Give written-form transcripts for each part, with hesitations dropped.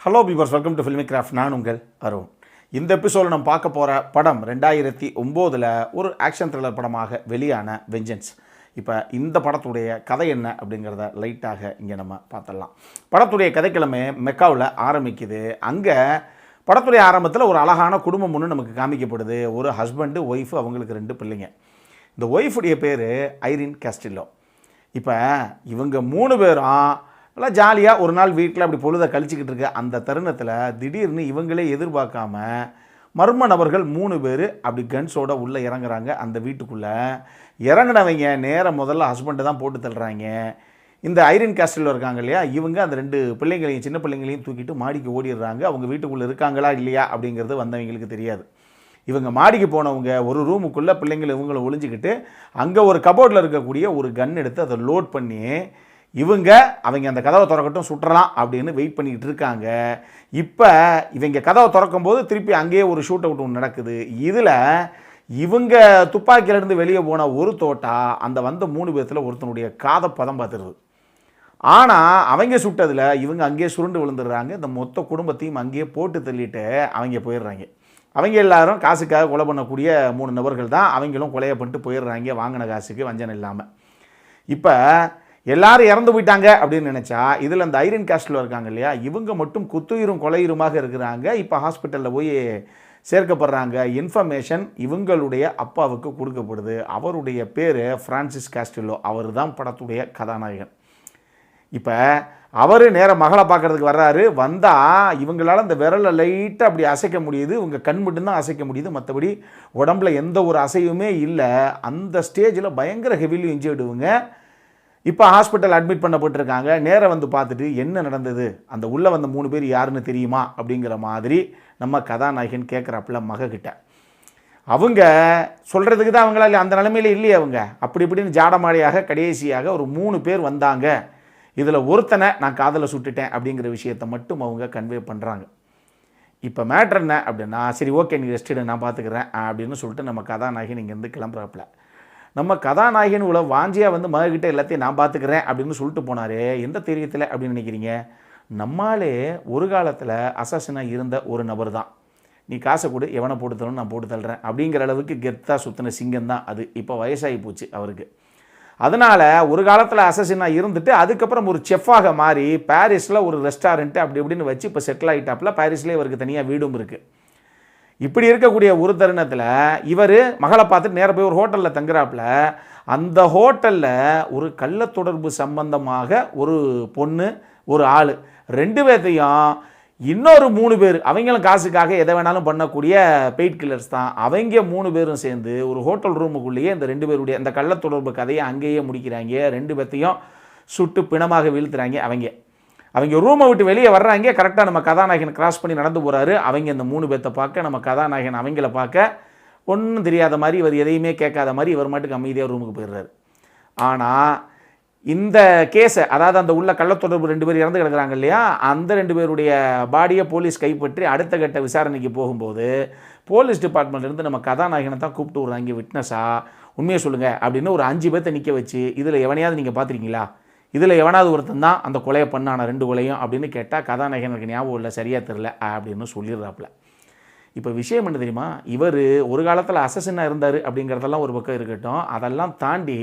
Hello beavers, welcome to filmi craft. நான் உங்கள் அருண். இந்த எபிசோடில் நம்ம பார்க்க போகிற படம் 2009 ஒரு ஆக்ஷன் த்ரில்லர் படமாக வெளியான வெஞ்சன்ஸ். இப்போ இந்த படத்துடைய கதை என்ன அப்படிங்கிறத லைட்டாக இங்கே நம்ம பார்த்துடலாம். படத்துடைய கதைக்கிழமை மெக்காவில் ஆரம்பிக்குது. அங்கே படத்துடைய ஆரம்பத்தில் ஒரு அழகான குடும்பம் ஒன்று நமக்கு காமிக்கப்படுது. ஒரு ஹஸ்பண்டு, ஒய்ஃபு, அவங்களுக்கு 2 பிள்ளைங்க. இந்த ஒய்ஃபுடைய பேர் ஐரின் காஸ்டில்லோ. இப்போ இவங்க 3 பேரும் நல்லா ஜாலியாக ஒரு நாள் வீட்டில் அப்படி பொழுதை கழிச்சிக்கிட்டு இருக்க அந்த தருணத்தில் திடீர்னு இவங்களே எதிர்பார்க்காம மர்ம நபர்கள் 3 பேர் அப்படி கன்ஸோட உள்ளே இறங்குறாங்க. அந்த வீட்டுக்குள்ளே இறங்கினவங்க நேரம் முதல்ல ஹஸ்பண்டை தான் போட்டு தள்ளுறாங்க. இந்த ஐரின் காஸ்டில்லோ இருக்காங்க இல்லையா, இவங்க அந்த 2 பிள்ளைங்களையும், சின்ன பிள்ளைங்களையும் தூக்கிட்டு மாடிக்கு ஓடிடுறாங்க. அவங்க வீட்டுக்குள்ளே இருக்காங்களா இல்லையா அப்படிங்கிறது வந்தவங்களுக்கு தெரியாது. இவங்க மாடிக்கு போனவங்க ஒரு ரூமுக்குள்ளே பிள்ளைங்களை இவங்களை ஒளிஞ்சிக்கிட்டு அங்கே ஒரு கபோர்டில் இருக்கக்கூடிய ஒரு கன் எடுத்து அதை லோட் பண்ணி அவங்க அந்த கதவை திறக்கட்டும் சுற்றலாம் அப்படின்னு வெயிட் பண்ணிக்கிட்டு இருக்காங்க. இப்போ இவங்க கதவை திறக்கும் போது திருப்பி அங்கேயே ஒரு ஷூட் அவுட் ஒன்று நடக்குது. இதில் இவங்க துப்பாக்கியிலேருந்து வெளியே போன ஒரு தோட்டா அந்த வந்த 3 பேர்த்தில் ஒருத்தனுடைய காதை பதம் பார்த்துருது. ஆனால் அவங்க சுட்டதில் இவங்க அங்கேயே சுருண்டு விழுந்துடுறாங்க. இந்த மொத்த குடும்பத்தையும் அங்கேயே போட்டு தள்ளிட்டு அவங்க போயிடுறாங்க. அவங்க எல்லாரும் காசுக்காக கொலை பண்ணக்கூடிய 3 நபர்கள் தான். அவங்களும் கொலையை பண்ணிட்டு போயிடுறாங்க வாங்கின காசுக்கு வஞ்சனம் இல்லாமல். இப்போ எல்லாரும் இறந்து போயிட்டாங்க அப்படின்னு நினச்சா இதில் அந்த ஐரின் காஸ்டில்லோ இருக்காங்க இல்லையா, இவங்க மட்டும் குத்துயிரும் கொலையுருமாக இருக்கிறாங்க. இப்போ ஹாஸ்பிட்டலில் போய் சேர்க்கப்படுறாங்க. இன்ஃபர்மேஷன் இவங்களுடைய அப்பாவுக்கு கொடுக்கப்படுது. அவருடைய பேர் ஃப்ரான்சிஸ் காஸ்டில்லோ. அவர் தான் படத்துடைய கதாநாயகன். இப்போ அவர் நேராக மகளை பார்க்குறதுக்கு வர்றாரு. வந்தால் இவங்களால் அந்த விரலை லைட்டாக அப்படி அசைக்க முடியுது. இவங்க கண் மட்டும்தான் அசைக்க முடியுது. மற்றபடி உடம்புல எந்த ஒரு அசைவுமே இல்லை. அந்த ஸ்டேஜில் பயங்கர ஹெவிலி இன்ஜர்டுவங்க. இப்போ ஹாஸ்பிட்டல் அட்மிட் பண்ணப்பட்டிருக்காங்க. நேராக வந்து பார்த்துட்டு என்ன நடந்தது, அந்த உள்ளே வந்த 3 பேர் யாருன்னு தெரியுமா அப்படிங்கிற மாதிரி நம்ம கதாநாயகன் கேட்குறாப்புல மகக்கிட்ட. அவங்க சொல்கிறதுக்கு தான் அவங்களால அந்த நிலைமையில இல்லையே. அவங்க அப்படி இப்படின்னு ஜாடமாடியாக கடைசியாக ஒரு 3 பேர் வந்தாங்க. இதில் ஒருத்தனை நான் காதலை சுட்டுட்டேன் அப்படிங்கிற விஷயத்தை மட்டும் அவங்க கன்வே பண்ணுறாங்க. இப்போ மேட்ரு என்ன அப்படின்னா, சரி ஓகே நீ ரெஸ்ட் எடு, நான் பார்த்துக்கிறேன் அப்படின்னு சொல்லிட்டு நம்ம கதாநாயகன் இங்கேருந்து கிளம்புறாப்புல. நம்ம கதாநாயகன் இவ்வளோ வாஞ்சியாக வந்து மகக்கிட்ட எல்லாத்தையும் நான் பார்த்துக்கிறேன் அப்படின்னு சொல்லிட்டு போனாரே, எந்த தைரியத்தில் அப்படின்னு நினைக்கிறீங்க? நம்மளே ஒரு காலத்தில் அசாசினாக இருந்த ஒரு நபர் தான். நீ காசை கொடு, எவனை போட்டு தரணும், நான் போட்டு தள்ளுறேன் அப்படிங்கிற அளவுக்கு கெத்தாக சுற்றின சிங்கம் தான் அது. இப்போ வயசாகி போச்சு அவருக்கு. அதனால் ஒரு காலத்தில் அசசினாக இருந்துட்டு அதுக்கப்புறம் ஒரு செஃப்பாக மாறி பாரிஸில் ஒரு ரெஸ்டாரண்ட்டு அப்படி இப்படின்னு வச்சு இப்போ செட்டில் ஆகிட்டாப்புல. பாரிஸ்லேயே இவருக்கு தனியாக வீடும் இருக்குது. இப்படி இருக்கக்கூடிய ஒரு தருணத்தில் இவர் மகளை பார்த்துட்டு நேராக போய் ஒரு ஹோட்டலில் தங்குறாப்புல. அந்த ஹோட்டலில் ஒரு கள்ள தொடர்பு சம்பந்தமாக ஒரு பொண்ணு, ஒரு ஆள், 2 பேர்த்தையும் இன்னொரு 3 பேர், அவங்களும் காசுக்காக எதை வேணாலும் பண்ணக்கூடிய பெயிட் கில்லர்ஸ் தான். அவங்க 3 பேரும் சேர்ந்து ஒரு ஹோட்டல் ரூமுக்குள்ளேயே இந்த 2 பேருடைய அந்த கள்ள தொடர்பு கதையை அங்கேயே முடிக்கிறாங்க. 2 பேர்த்தையும் சுட்டு பிணமாக வீழ்த்துறாங்க. அவங்க ரூமை விட்டு வெளியே வர்றாங்க. கரெக்டாக நம்ம கதாநாயகன் கிராஸ் பண்ணி நடந்து போகிறாரு. அவங்க இந்த 3 பேர்த்தை பார்க்க, நம்ம கதாநாயகன் அவங்கள பார்க்க ஒன்றும் தெரியாத மாதிரி, இவர் எதையுமே கேட்காத மாதிரி இவர் மட்டுக்கு அமைதியாக ரூமுக்கு போயிடுறாரு. ஆனால் இந்த கேஸை, அதாவது அந்த உள்ள கள்ளத்தொடர்பு 2 பேர் இறந்து கிடக்குறாங்க இல்லையா, அந்த 2 பேருடைய பாடியை போலீஸ் கைப்பற்றி அடுத்த கட்ட விசாரணைக்கு போகும்போது போலீஸ் டிபார்ட்மெண்ட்லேருந்து நம்ம கதாநாயகனை தான் கூப்பிட்டு விட்றாங்க விட்னஸாக. உண்மையை சொல்லுங்கள் அப்படின்னு ஒரு 5 பேர்த்தை நிற்க வச்சு, இதில் எவனையாவது நீங்கள் பார்த்துருக்கீங்களா, இதில் எவனாவது ஒருத்தன் தான் அந்த கொலையை பண்ணான 2 கொலையும் அப்படின்னு கேட்டால் கதாநாயகனுக்கு ஞாபகம் இல்லை, சரியாக தெரில அப்படின்னு சொல்லிடுறாப்புல. இப்போ விஷயம் என்ன தெரியுமா, இவர் ஒரு காலத்தில் அசசினாக இருந்தார் அப்படிங்கிறதெல்லாம் ஒரு பக்கம் இருக்கட்டும். அதெல்லாம் தாண்டி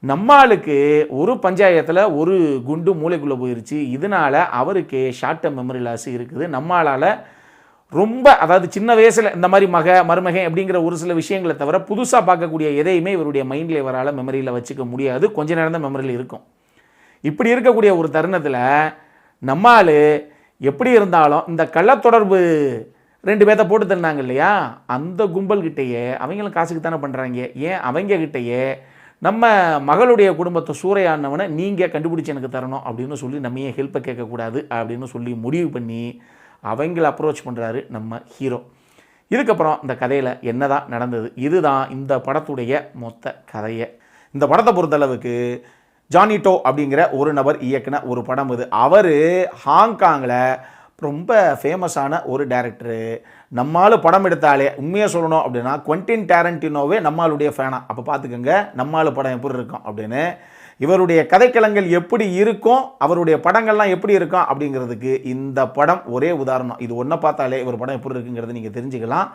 நம்மளுக்கு ஒரு பஞ்சாயத்தில் ஒரு குண்டு மூளைக்குள்ளே போயிடுச்சு. இதனால் அவருக்கு ஷார்ட் டேர்ம் மெமரி லாஸ் இருக்குது. நம்மளால் ரொம்ப, அதாவது சின்ன வயசில் இந்த மாதிரி மருமகன் அப்படிங்கிற ஒரு சில விஷயங்களை தவிர புதுசாக பார்க்கக்கூடிய எதையுமே இவருடைய மைண்டில் இவரால் மெமரியில் வச்சுக்க முடியாது. கொஞ்ச நேரம் தான் மெமரியில் இருக்கும். இப்படி இருக்கக்கூடிய ஒரு தருணத்தில் நம்மால் எப்படி இருந்தாலும் இந்த கள்ளத்தொடர்பு 2 பேர்த்த போட்டு தந்தாங்க இல்லையா, அந்த கும்பல்கிட்டையே அவங்களும் காசுக்கு தானே பண்ணுறாங்க. ஏன் அவங்க கிட்டையே நம்ம மகளுடைய குடும்பத்தை சூறையானவனை நீங்கள் கண்டுபிடிச்சி எனக்கு தரணும் அப்படின்னு சொல்லி நம்ம ஹெல்ப்பை கேட்கக்கூடாது அப்படின்னு சொல்லி முடிவு பண்ணி அவங்கள அப்ரோச் பண்ணுறாரு நம்ம ஹீரோ. இதுக்கப்புறம் இந்த கதையில் என்ன தான் நடந்தது, இதுதான் இந்த படத்துடைய மொத்த கதையை. இந்த படத்தை பொறுத்தளவுக்கு ஜானி டோ அப்படிங்கிற ஒரு நபர் இயக்குன ஒரு படம் இது. அவர் ஹாங்காங்கில் ரொம்ப ஃபேமஸான ஒரு டைரக்டரு. நம்மால் படம் எடுத்தாலே உண்மையாக சொல்லணும் அப்படின்னா குவென்டின் டாரண்டினோவே நம்மளுடைய ஃபேனா. அப்போ பார்த்துக்கோங்க நம்மால் படம் எப்படி இருக்கும் அப்படின்னு. இவருடைய கதைக்களங்கள் எப்படி இருக்கும், அவருடைய படங்கள்லாம் எப்படி இருக்கும் அப்படிங்கிறதுக்கு இந்த படம் ஒரே உதாரணம். இது ஒன்றை பார்த்தாலே ஒரு படம் எப்படி இருக்குங்கிறது நீங்கள் தெரிஞ்சுக்கலாம்.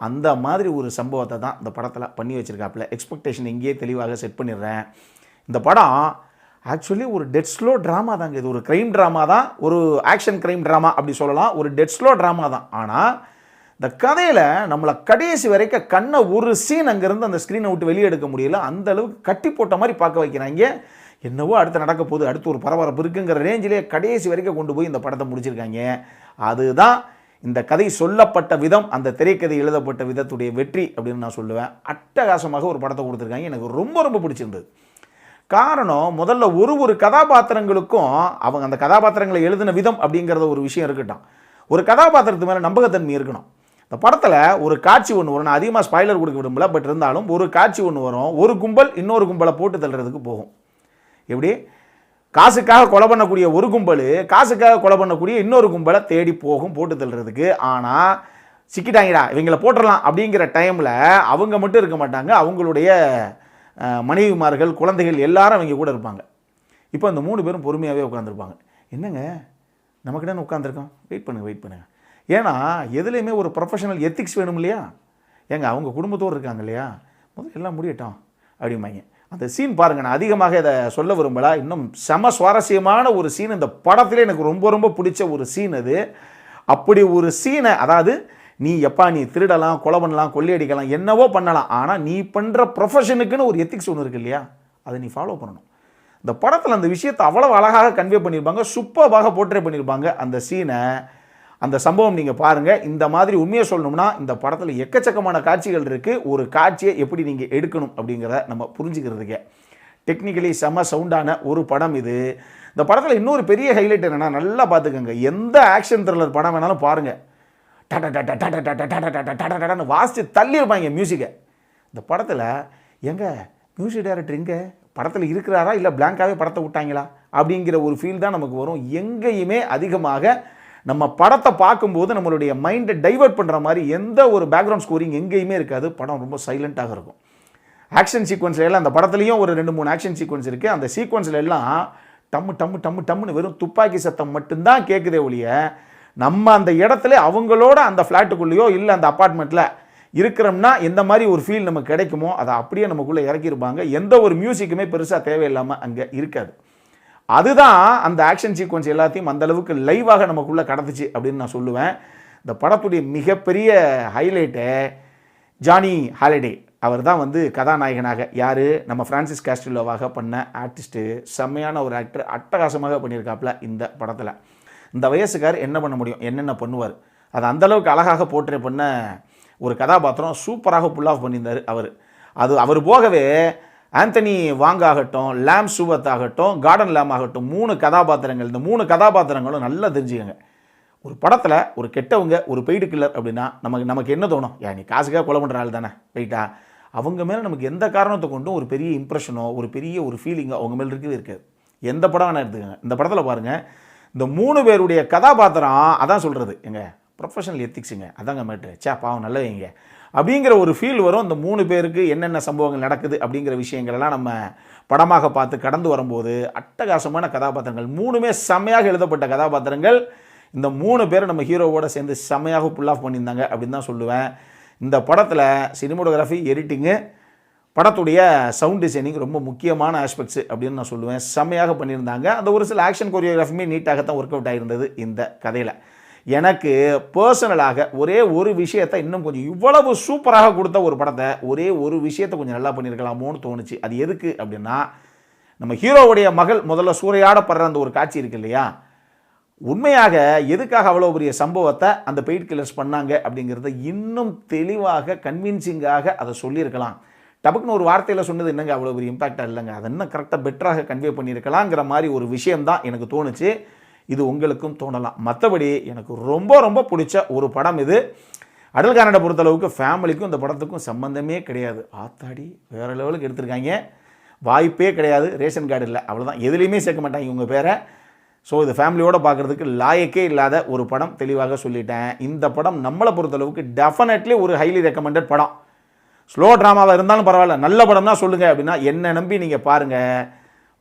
அந்த மாதிரி ஒரு சம்பவத்தை தான் இந்த படத்தில் பண்ணி வச்சுருக்காப்புல. எக்ஸ்பெக்டேஷன் இங்கேயே தெளிவாக செட் பண்ணிடுறேன். இந்த படம் ஆக்சுவலி ஒரு டெட் ஸ்லோ ட்ராமா தாங்க. இது ஒரு க்ரைம் ட்ராமா தான், ஒரு ஆக்ஷன் க்ரைம் ட்ராமா அப்படி சொல்லலாம். ஒரு டெட் ஸ்லோ ட்ராமா தான். ஆனால் இந்த கதையில் நம்மளை கடைசி வரைக்கும் கண்ணை ஒரு சீன் அங்கேருந்து அந்த ஸ்க்ரீனை விட்டு வெளியே எடுக்க முடியல. அந்த அளவுக்கு கட்டி போட்ட மாதிரி பார்க்க வைக்கிறாங்க. என்னவோ அடுத்து நடக்க போகுது, அடுத்து ஒரு பரபரப்பு இருக்குங்கிற ரேஞ்சிலே கடைசி வரைக்கும் கொண்டு போய் இந்த படத்தை முடிச்சிருக்காங்க. அதுதான் இந்த கதை சொல்லப்பட்ட விதம், அந்த திரைக்கதை எழுதப்பட்ட விதத்துடைய வெற்றி அப்படின்னு நான் சொல்லுவேன். அட்டகாசமாக ஒரு படத்தை கொடுத்துருக்காங்க. எனக்கு ரொம்ப ரொம்ப பிடிச்சிருந்தது. காரணம், முதல்ல ஒரு கதாபாத்திரங்களுக்கும் அவங்க அந்த கதாபாத்திரங்களை எழுதின விதம் அப்படிங்கிறத ஒரு விஷயம் இருக்கட்டும். ஒரு கதாபாத்திரத்து மேலே நம்பகத்தன்மை இருக்கணும். இந்த படத்தில் ஒரு காட்சி ஒன்று வரும். நான் அதிகமாக ஸ்பாய்லர் கொடுக்க விரும்பல, பட் இருந்தாலும் ஒரு காட்சி ஒன்று வரும். ஒரு கும்பல் இன்னொரு கும்பலை போட்டு தள்ளுறதுக்கு போகும். எப்படி காசுக்காக கொலை பண்ணக்கூடிய ஒரு கும்பல் காசுக்காக கொலை பண்ணக்கூடிய இன்னொரு கும்பலை தேடி போகும் போட்டு தள்ளுறதுக்கு. ஆனால் சிக்கிட்டாங்கடா இவங்களை போட்டுடலாம் அப்படிங்கிற டைமில் அவங்க மட்டும் இருக்க மாட்டாங்க. அவங்களுடைய மனைவிமார்கள், குழந்தைகள் எல்லாரும் அவங்க கூட இருப்பாங்க. இப்போ அந்த 3 பேரும் பொறுமையாகவே உட்காந்துருப்பாங்க. என்னங்க நமக்கிட்ட உட்காந்துருக்கோம், வெயிட் பண்ணுங்கள். ஏன்னா எதுலேயுமே ஒரு ப்ரொஃபஷனல் எத்திக்ஸ் வேணும் இல்லையா? ஏங்க அவங்க குடும்பத்தோடு இருக்காங்க இல்லையா, முதல்ல எல்லாம் முடியட்டும் அப்படிம்பாங்க. அந்த சீன் பாருங்கள். நான் அதிகமாக இதை சொல்ல விரும்பல. இன்னும் செம சுவாரஸ்யமான ஒரு சீன் இந்த படத்திலே எனக்கு ரொம்ப ரொம்ப பிடிச்ச ஒரு சீன் அது. அப்படி ஒரு சீனை, அதாவது நீ திருடலாம், கொலை பண்ணலாம், கொள்ளையடிக்கலாம், என்னவோ பண்ணலாம். ஆனால் நீ பண்ணுற ப்ரொஃபஷனுக்குன்னு ஒரு எத்திக்ஸ் ஒன்று இருக்கு இல்லையா, அதை நீ ஃபாலோ பண்ணணும். இந்த படத்தில் அந்த விஷயத்தை அவ்வளோ அழகாக கன்வே பண்ணியிருப்பாங்க, சூப்பராக போர்ட்ரே பண்ணியிருப்பாங்க. அந்த சீனை, அந்த சம்பவம் நீங்கள் பாருங்கள். இந்த மாதிரி உண்மையை சொல்லணும்னா இந்த படத்தில் எக்கச்சக்கமான காட்சிகள் இருக்குது. ஒரு காட்சியை எப்படி நீங்கள் எடுக்கணும் அப்படிங்கிறத நம்ம புரிஞ்சுக்கிறதுக்கே டெக்னிக்கலி செம சவுண்டான ஒரு படம் இது. இந்த படத்தில் இன்னொரு பெரிய ஹைலைட் என்னென்னா, நல்லா பார்த்துக்கோங்க, எந்த ஆக்ஷன் த்ரில்லர் படம் வேணாலும் பாருங்கள், டடன்னு வாசித்து தள்ளியிருப்பாங்க மியூசிக்கை. இந்த படத்தில் எங்க மியூசிக் டைரக்டர் எங்கே படத்தில் இருக்கிறாரா இல்லை பிளாங்காகவே படத்தை விட்டாங்களா அப்படிங்கிற ஒரு ஃபீல் தான் நமக்கு வரும். எங்கேயுமே அதிகமாக நம்ம படத்தை பார்க்கும்போது நம்மளுடைய மைண்டை டைவர்ட் பண்ணுற மாதிரி எந்த ஒரு பேக்ரவுண்ட் ஸ்கோரிங் எங்கேயுமே இருக்காது. படம் ரொம்ப சைலண்ட்டாக இருக்கும். ஆக்ஷன் சீக்வன்ஸில் எல்லாம், அந்த படத்துலேயும் ஒரு 2-3 ஆக்ஷன் சீக்வன்ஸ் இருக்குது. அந்த சீக்வன்ஸில் எல்லாம் டம்முன்னு வெறும் துப்பாக்கி சத்தம் மட்டும்தான் கேட்குதே ஒழிய, நம்ம அந்த இடத்துல அவங்களோட அந்த ஃப்ளாட்டுக்குள்ளேயோ இல்லை அந்த அப்பார்ட்மெண்ட்டில் இருக்கிறோம்னா எந்த மாதிரி ஒரு ஃபீல் நமக்கு கிடைக்குமோ அதை அப்படியே நமக்குள்ளே இறக்கியிருப்பாங்க. எந்த ஒரு மியூசிக்குமே பெருசாக தேவையில்லாமல் அங்கே இருக்காது. அதுதான் அந்த ஆக்ஷன் சீக்வன்ஸ் எல்லாத்தையும் அந்த அளவுக்கு லைவாக நமக்குள்ளே கடந்துச்சு அப்படின்னு நான் சொல்லுவேன். இந்த படத்துடைய மிகப்பெரிய ஹைலைட்டு ஜானி ஹாலிடே. அவர் தான் கதாநாயகனாக, யார் நம்ம ஃப்ரான்சிஸ் காஸ்டிலோவாக பண்ண ஆர்டிஸ்ட்டு, செம்மையான ஒரு ஆக்டர், அட்டகாசமாக பண்ணியிருக்காப்புல இந்த படத்தில். இந்த வயசுக்கார் என்ன பண்ண முடியும், என்னென்ன பண்ணுவார், அது அந்தளவுக்கு அழகாக போர்ட்ரே பண்ண ஒரு கதாபாத்திரம் சூப்பராக புல் ஆஃப் பண்ணியிருந்தார் அவர். அவர் போகவே ஆந்தனி வாங் ஆகட்டும், லாம் சூவத் ஆகட்டும், கார்டன் லாம் ஆகட்டும், 3 கதாபாத்திரங்கள். இந்த 3 கதாபாத்திரங்களும் நல்லா தெரிஞ்சுக்கங்க. ஒரு படத்தில் ஒரு கெட்டவங்க, ஒரு பெய்டு கில்லர் அப்படின்னா நமக்கு என்ன தோணும், நீ காசுக்காக கொலை பண்ணுற ஆள் தானே ரைட்டா. அவங்க மேலே நமக்கு எந்த காரணத்தை கொண்டும் ஒரு பெரிய இம்ப்ரெஷனோ ஒரு பெரிய ஒரு ஃபீலிங்கோ அவங்க மேலே இருக்கவே இருக்காது. எந்த படம் வேணால் எடுத்துக்கோங்க. இந்த படத்தில் பாருங்கள், இந்த 3 பேருடைய கதாபாத்திரம் அதான் சொல்கிறது, ப்ரொஃபஷனல் எத்திக்ஸுங்க, அதாங்க மேட்ரு, பாவம் நல்லவங்க அப்படிங்கிற ஒரு ஃபீல் வரும். இந்த 3 பேருக்கு என்னென்ன சம்பவங்கள் நடக்குது அப்படிங்கிற விஷயங்கள்லாம் நம்ம படமாக பார்த்து கடந்து வரும்போது அட்டகாசமான கதாபாத்திரங்கள், 3மே செம்மையாக எழுதப்பட்ட கதாபாத்திரங்கள். இந்த 3 பேரை நம்ம ஹீரோவோட சேர்ந்து செம்மையாக புல் ஆஃப் பண்ணியிருந்தாங்க அப்படின்னு தான் சொல்லுவேன். இந்த படத்தில் சினிமோட்டோகிராஃபி, எடிட்டிங்கு, படத்துடைய சவுண்ட் டிசைனிங் ரொம்ப முக்கியமான ஆஸ்பெக்ட்ஸு அப்படின்னு நான் சொல்லுவேன். செம்மையாக பண்ணியிருந்தாங்க. அந்த ஒரு சில ஆக்ஷன் கொரியோகிராஃபியுமே நீட்டாகத்தான் ஒர்க் அவுட் ஆகிருந்தது இந்த கதையில். எனக்கு பர்சனலாக ஒரே ஒரு விஷயத்தை இன்னும் கொஞ்சம் இவ்வளவு சூப்பராக கொடுத்த ஒரு படத்தை ஒரே ஒரு விஷயத்தை கொஞ்சம் நல்லா பண்ணியிருக்கலாமோன்னு தோணுச்சு. அது எதுக்கு அப்படின்னா, நம்ம ஹீரோவுடைய மகள் முதல்ல சூறையாடப்படுற அந்த ஒரு காட்சி இருக்கு இல்லையா, உண்மையாக எதுக்காக அவ்வளோ பெரிய சம்பவத்தை அந்த பெய்ட் கில்லர்ஸ் பண்ணாங்க அப்படிங்கிறத இன்னும் தெளிவாக கன்வின்சிங்காக அதை சொல்லியிருக்கலாம். டபக்குன்னு ஒரு வார்த்தையில் சொன்னது என்னங்க அவ்வளோ பெரிய இம்பாக்டாக இல்லைங்க, அதை இன்னும் கரெக்டாக பெட்டராக கன்வே பண்ணியிருக்கலாங்கிற மாதிரி ஒரு விஷயம்தான் எனக்கு தோணுச்சு. இது உங்களுக்கும் தோணலாம். மற்றபடி எனக்கு ரொம்ப ரொம்ப பிடிச்ச ஒரு படம் இது. அடல் கானடை பொறுத்தளவுக்கு ஃபேமிலிக்கும் இந்த படத்துக்கும் சம்மந்தமே கிடையாது. ஆத்தாடி வேறு லெவலுக்கு எடுத்திருக்காங்க, வாய்ப்பே கிடையாது. ரேஷன் கார்டு இல்லை, அவ்வளோதான், எதுலேயுமே சேர்க்க மாட்டாங்க இவங்க பேரை. ஸோ இது ஃபேமிலியோடு பார்க்குறதுக்கு லாயக்கே இல்லாத ஒரு படம், தெளிவாக சொல்லிட்டேன். இந்த படம் நம்மளை பொறுத்தளவுக்கு டெஃபினெட்லி ஒரு ஹைலி ரெக்கமெண்டட் படம். ஸ்லோ ட்ராமாவாக இருந்தாலும் பரவாயில்ல, நல்ல படம்னா சொல்லுங்கள் அப்படின்னா என்ன நம்பி நீங்கள் பாருங்கள்.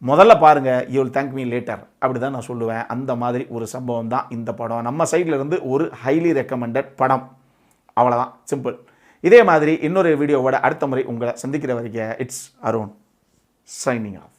முதல்ல பாருங்கள், you will thank me later, அப்படி தான் நான் சொல்லுவேன். அந்த மாதிரி ஒரு சம்பவம் தான் இந்த படம். நம்ம சைடில் இருந்து ஒரு ஹைலி ரெக்கமெண்டட் படம். அவ்வளோதான், சிம்பிள். இதே மாதிரி இன்னொரு வீடியோவோட அடுத்த முறை உங்களை சந்திக்கிற வரைக்கும் இட்ஸ் அருண் சைனிங் ஆஃப்.